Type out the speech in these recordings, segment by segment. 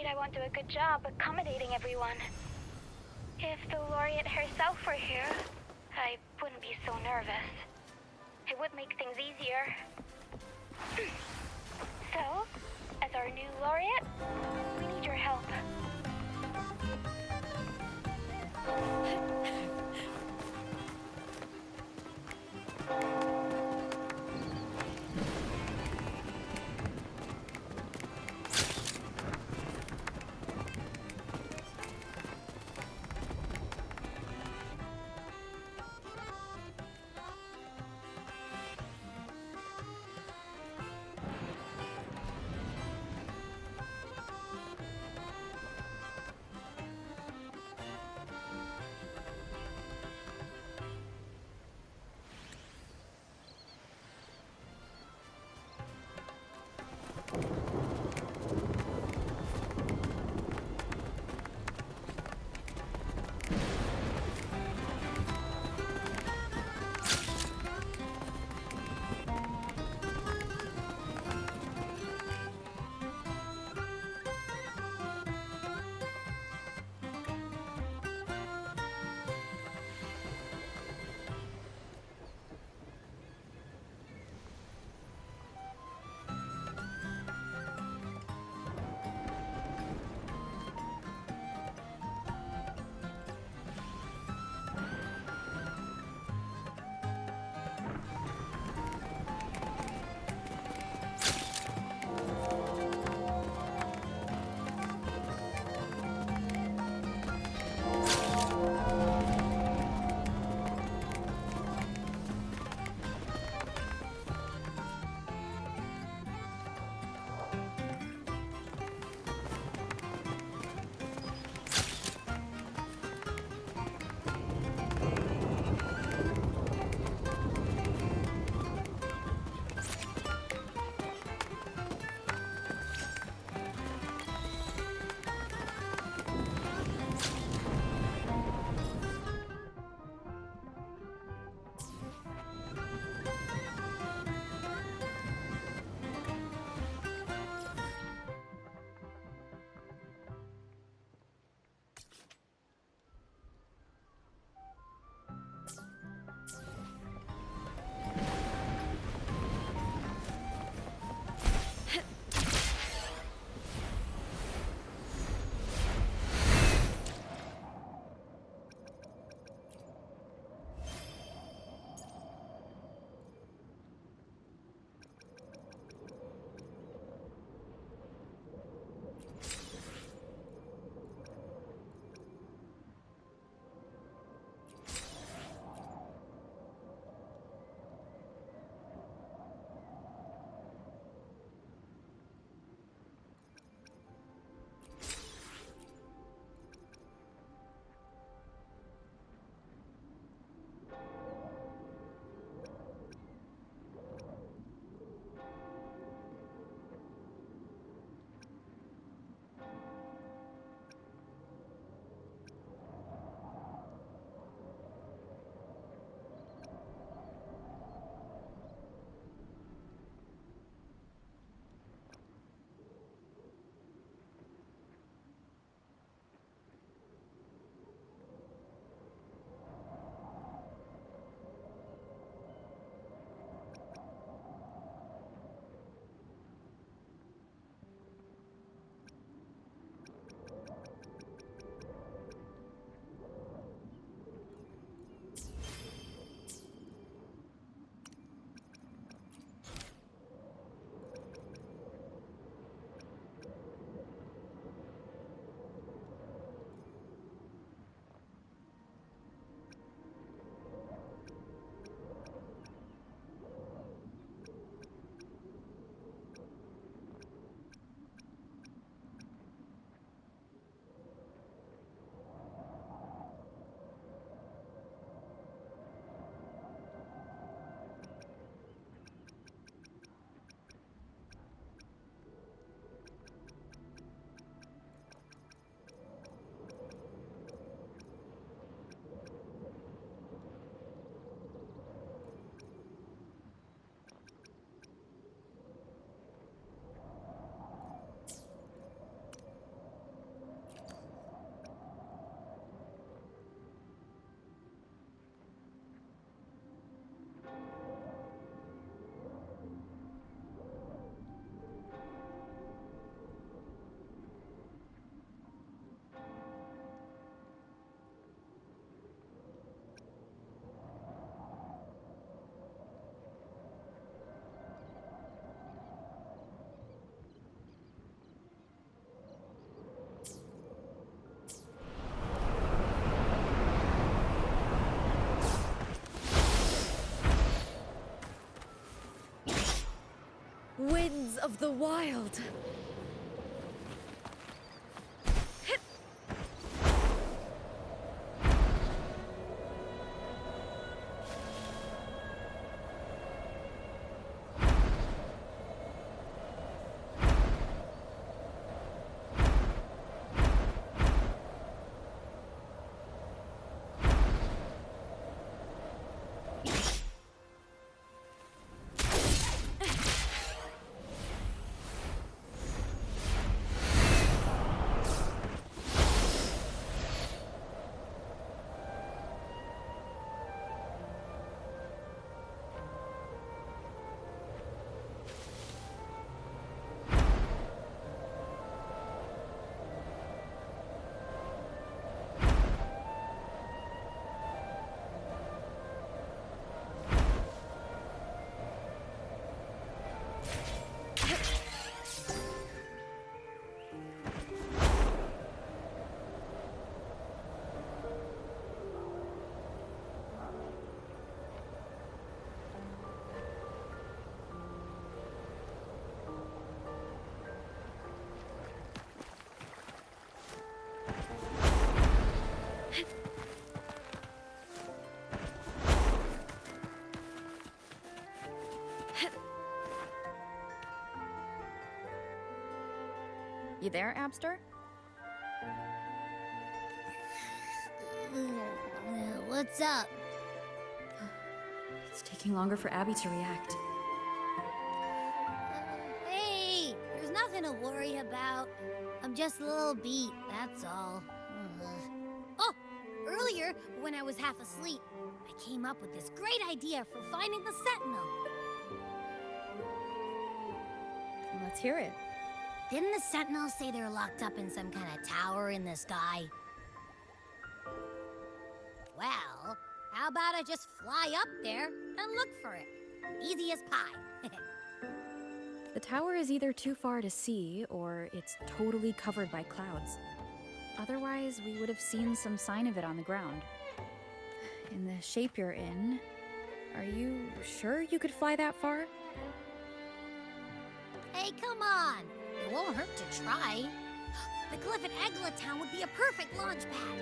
afraid I won't do a good job accommodating everyone. If the laureate herself were here, I wouldn't be so nervous. It would make things easier. So, as our new laureate, we need your help. of the wild. You there, Abster? What's up? It's taking longer for Abby to react. Hey, there's nothing to worry about. I'm just a little beat, that's all. Oh, earlier, when I was half asleep, I came up with this great idea for finding the Sentinel. Let's hear it. Didn't the Sentinels say they're locked up in some kind of tower in the sky? Well, how about I just fly up there and look for it? Easy as pie. The tower is either too far to see, or it's totally covered by clouds. Otherwise, we would have seen some sign of it on the ground. In the shape you're in, are you sure you could fly that far? Hey, come on! It won't hurt to try. The cliff at Eglet Town would be a perfect launch pad.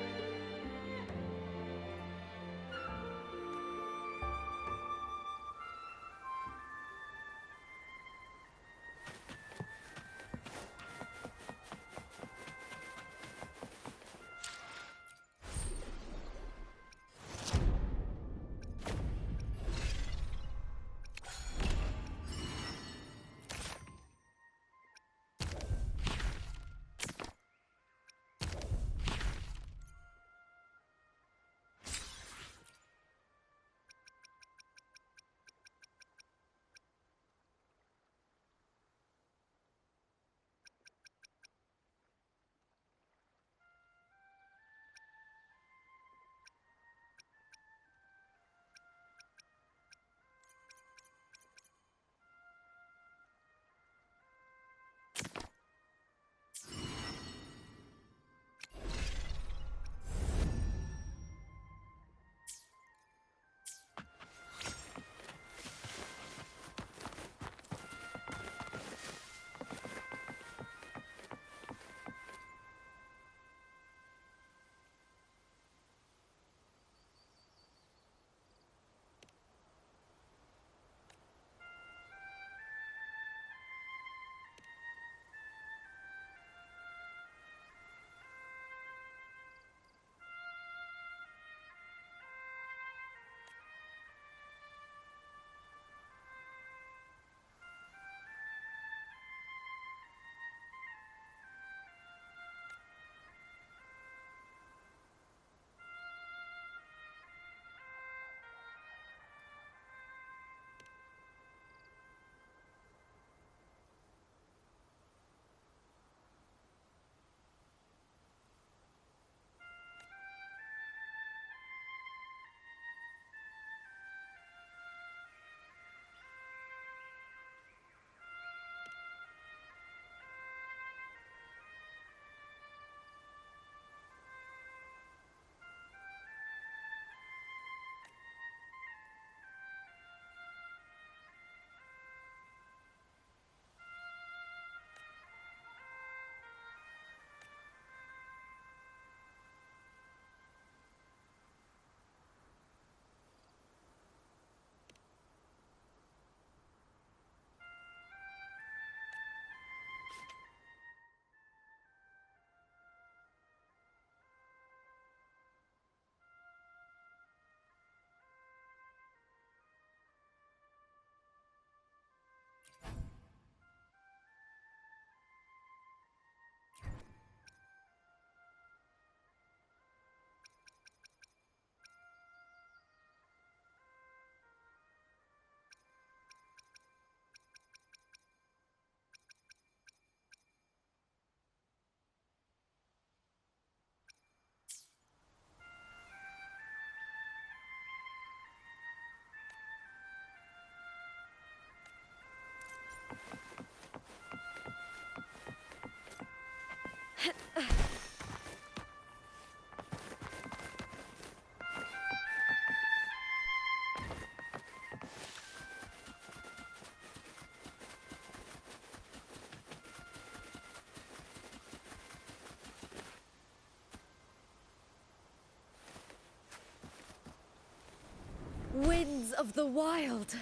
of the wild.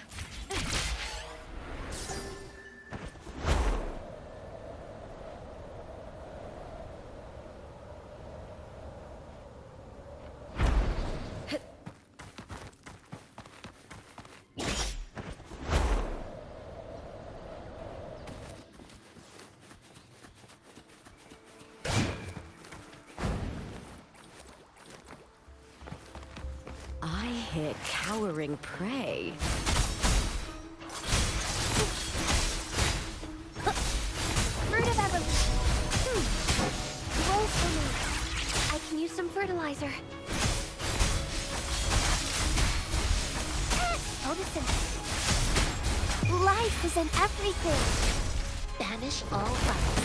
I hear cowering prey. Fruit of evolution. Roll for me. I can use some fertilizer. Photosynthesis. Life is in everything. Banish all vice.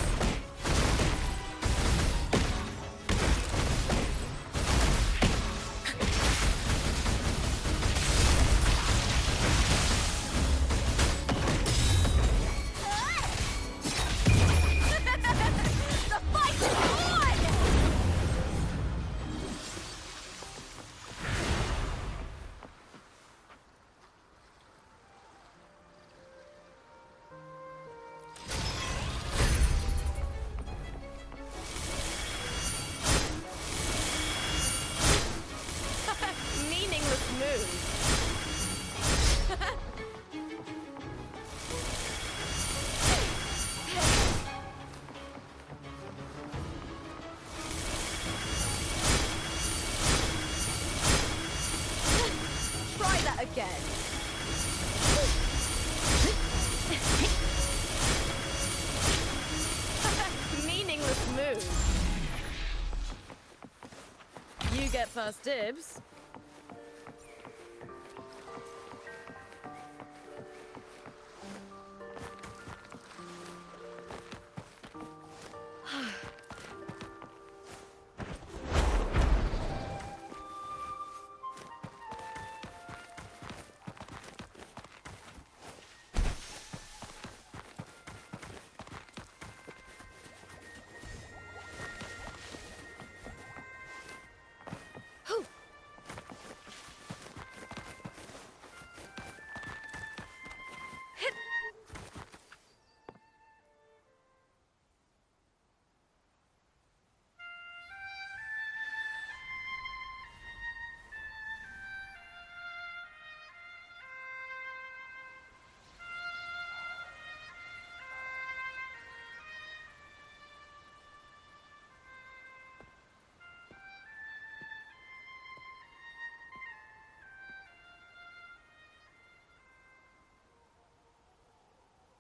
Meaningless move. Try that again. Meaningless move. You get first dibs.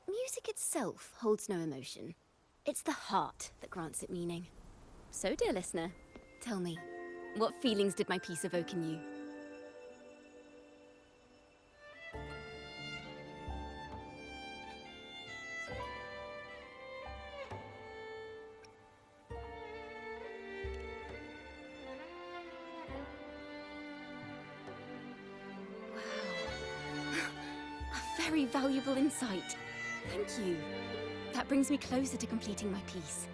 Music itself holds no emotion. It's the heart that grants it meaning. So, dear listener, tell me, what feelings did my piece evoke in you? Wow. A very valuable insight. Thank you. That brings me closer to completing my piece.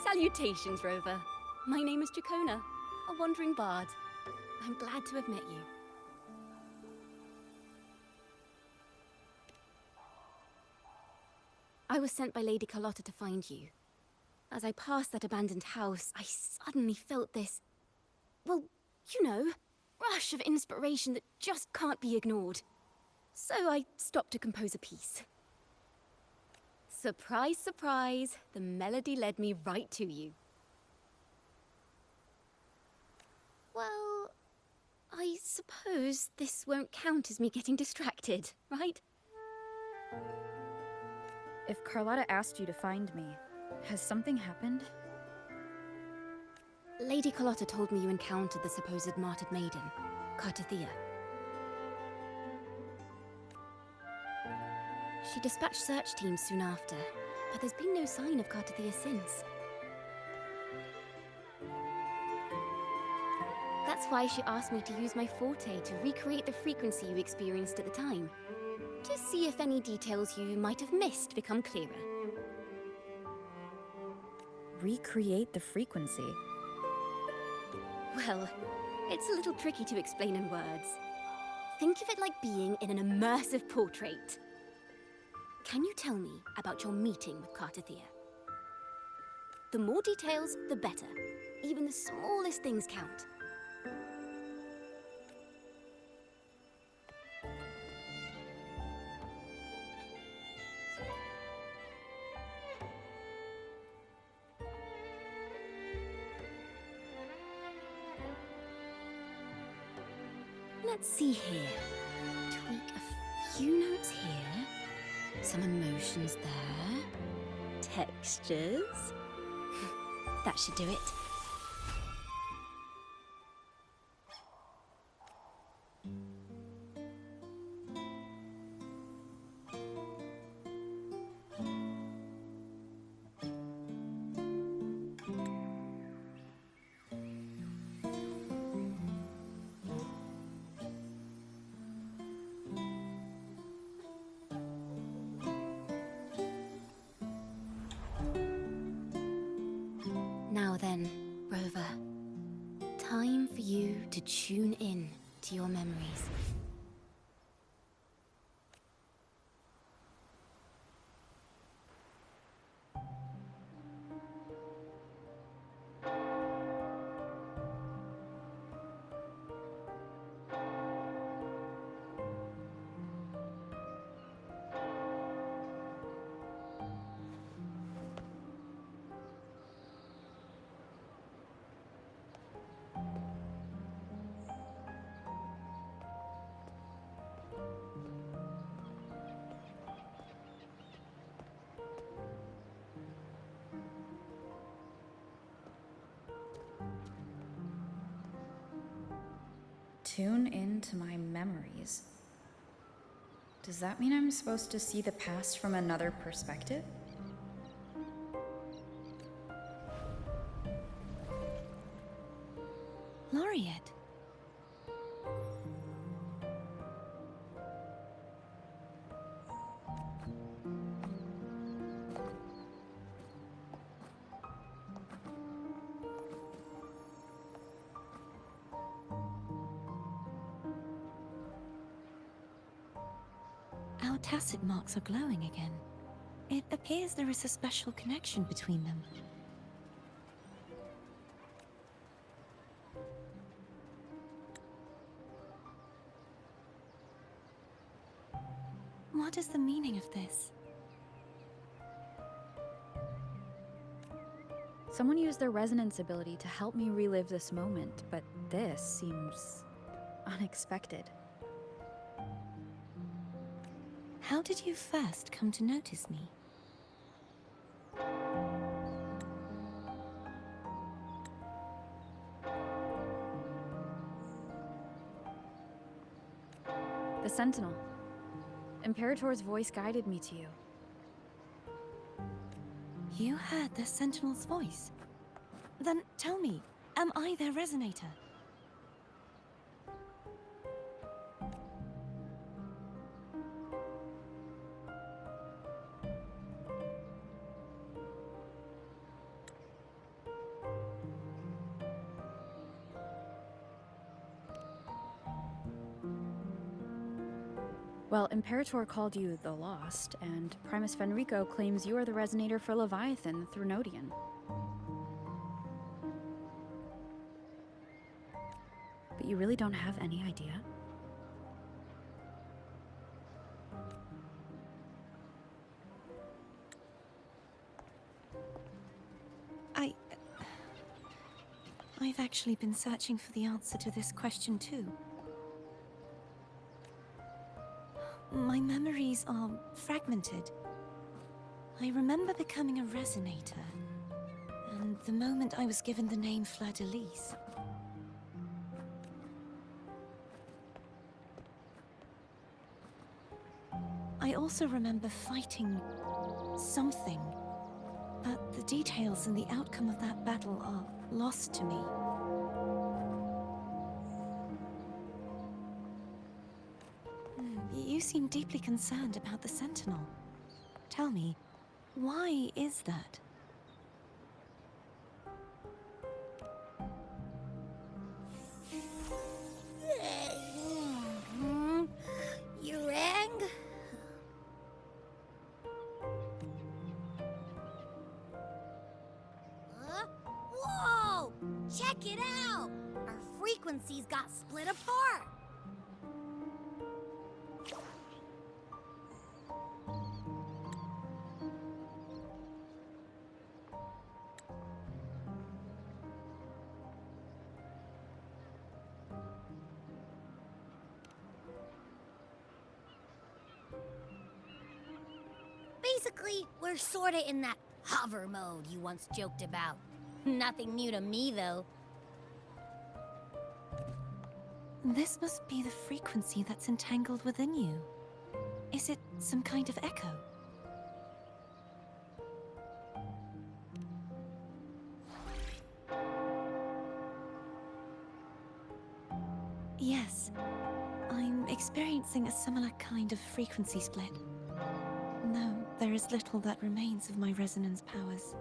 Salutations, Rover. My name is Dracona, a wandering bard. I'm glad to have met you. I was sent by Lady Carlotta to find you. As I passed that abandoned house, I suddenly felt this, well, you know, rush of inspiration that just can't be ignored. So I stopped to compose a piece. Surprise, surprise, the melody led me right to you. Well, I suppose this won't count as me getting distracted, right? If Carlotta asked you to find me, has something happened? Lady Carlotta told me you encountered the supposed martyred maiden, Cartathea. She dispatched search teams soon after, but there's been no sign of Cartathea since. That's why she asked me to use my forte to recreate the frequency you experienced at the time, to see if any details you might have missed become clearer. Recreate the frequency? Well, it's a little tricky to explain in words. Think of it like being in an immersive portrait. Can you tell me about your meeting with Cartathea? The more details, the better. Even the smallest things count. Let's see here. Tweak a few notes here. Some emotions there. Textures. That should do it. Now then, Rover. Time for you to tune in to your memories. Tune into my memories. Does that mean I'm supposed to see the past from another perspective? Laureate. Our tacit marks are glowing again. It appears there is a special connection between them. What is the meaning of this? Someone used their resonance ability to help me relive this moment, but this seems unexpected. How did you first come to notice me? The Sentinel. Imperator's voice guided me to you. You heard the Sentinel's voice? Then tell me, am I their resonator? Well, Imperator called you the Lost, and Primus Fenrico claims you are the resonator for Leviathan through Nodian. But you really don't have any idea? I've actually been searching for the answer to this question too. My memories are fragmented. I remember becoming a resonator, and the moment I was given the name Fleur-de-Lis. I also remember fighting something, but the details and the outcome of that battle are lost to me. You seem deeply concerned about the Sentinel. Tell me, why is that? frequencies got split apart. Basically, we're sorta in that hover mode you once joked about. Nothing new to me, though. This must be the frequency that's entangled within you. Is it some kind of echo? Yes, I'm experiencing a similar kind of frequency split. No, there is little that remains of my resonance powers.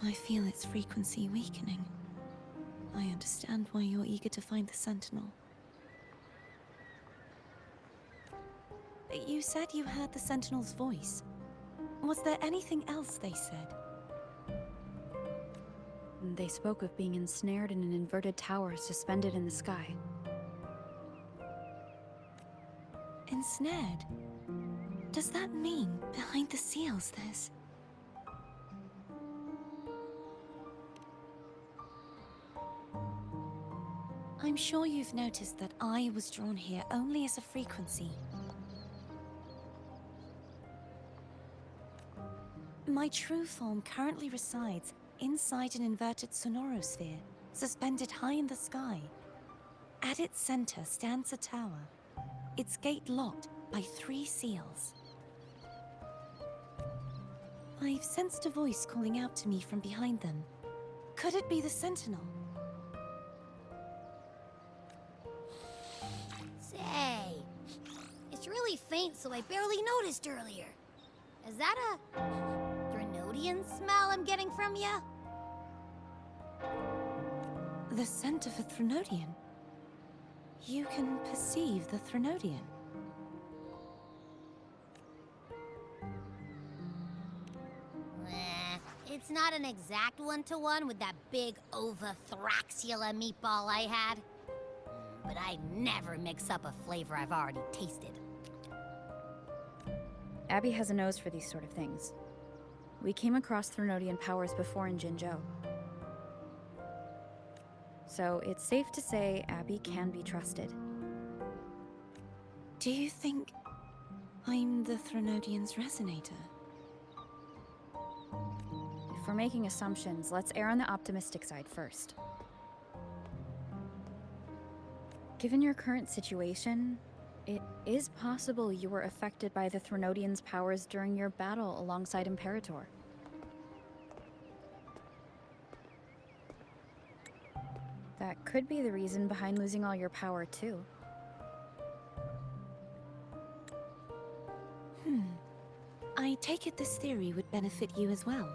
I feel its frequency weakening. I understand why you're eager to find the Sentinel. You said you heard the Sentinel's voice. Was there anything else they said? They spoke of being ensnared in an inverted tower suspended in the sky. Ensnared? Does that mean behind the seals there's... I'm sure you've noticed that I was drawn here only as a frequency. My true form currently resides inside an inverted sonorosphere, suspended high in the sky. At its center stands a tower, its gate locked by 3 seals. I've sensed a voice calling out to me from behind them. Could it be the Sentinel? Say, it's really faint, so I barely noticed earlier. Is that a Threnodian smell I'm getting from you? The scent of a Threnodian? You can perceive the Threnodian? It's not an exact one-to-one with that big Ovathraxula meatball I had. But I never mix up a flavor I've already tasted. Abby has a nose for these sort of things. We came across Threnodian powers before in Jinzhou. So it's safe to say Abby can be trusted. Do you think I'm the Threnodian's resonator? If we're making assumptions, let's err on the optimistic side first. Given your current situation, it is possible you were affected by the Threnodian's powers during your battle alongside Imperator. That could be the reason behind losing all your power, too. I take it this theory would benefit you as well.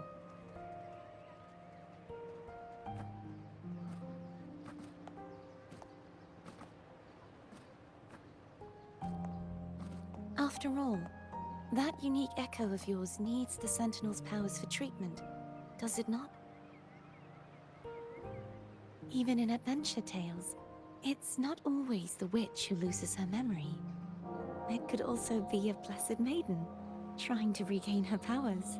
After all, that unique echo of yours needs the Sentinel's powers for treatment, does it not? Even in adventure tales, it's not always the witch who loses her memory. It could also be a blessed maiden, trying to regain her powers.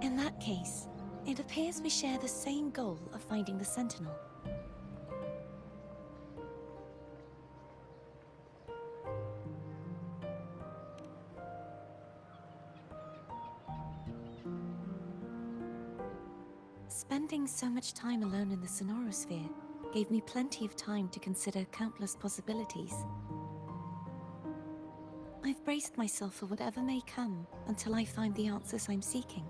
In that case, it appears we share the same goal of finding the Sentinel. Spending so much time alone in the sonorosphere gave me plenty of time to consider countless possibilities. I've braced myself for whatever may come until I find the answers I'm seeking.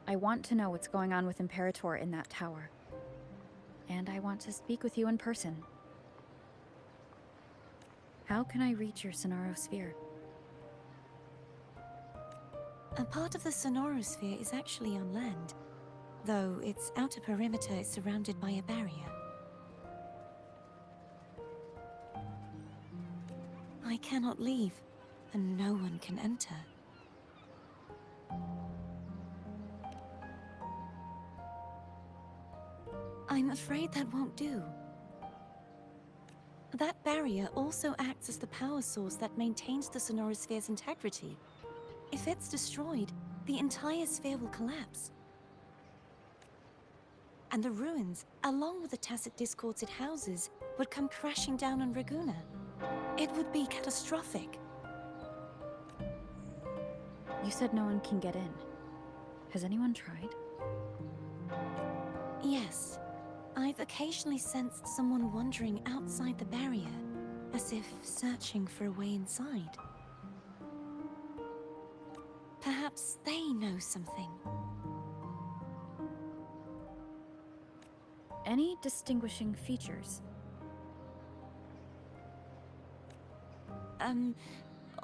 I want to know what's going on with Imperator in that tower. And I want to speak with you in person. How can I reach your sonorosphere? A part of the sonorosphere is actually on land, though its outer perimeter is surrounded by a barrier. I cannot leave, and no one can enter. I'm afraid that won't do. That barrier also acts as the power source that maintains the Sonorosphere's integrity. If it's destroyed, the entire sphere will collapse. And the ruins, along with the tacit discords it houses, would come crashing down on Raguna. It would be catastrophic. You said no one can get in. Has anyone tried? Yes. I've occasionally sensed someone wandering outside the barrier, as if searching for a way inside. Perhaps they know something. Any distinguishing features?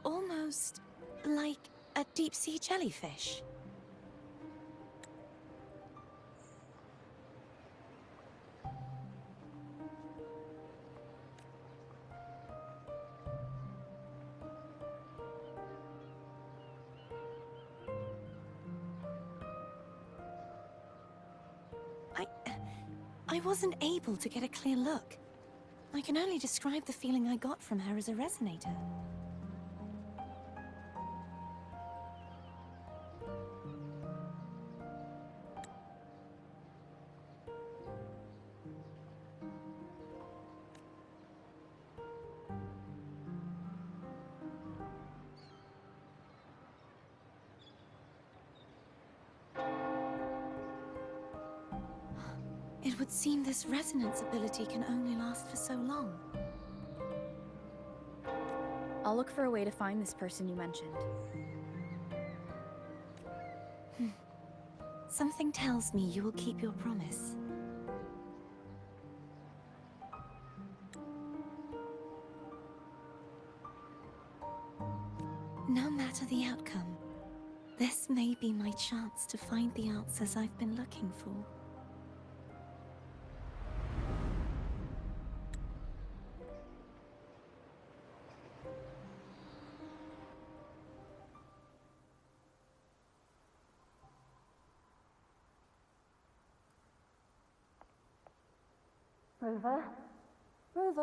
Almost like a deep-sea jellyfish. I wasn't able to get a clear look. I can only describe the feeling I got from her as a resonator. It would seem this resonance ability can only last for so long. I'll look for a way to find this person you mentioned. Something tells me you will keep your promise. No matter the outcome, this may be my chance to find the answers I've been looking for. Rover? Rover.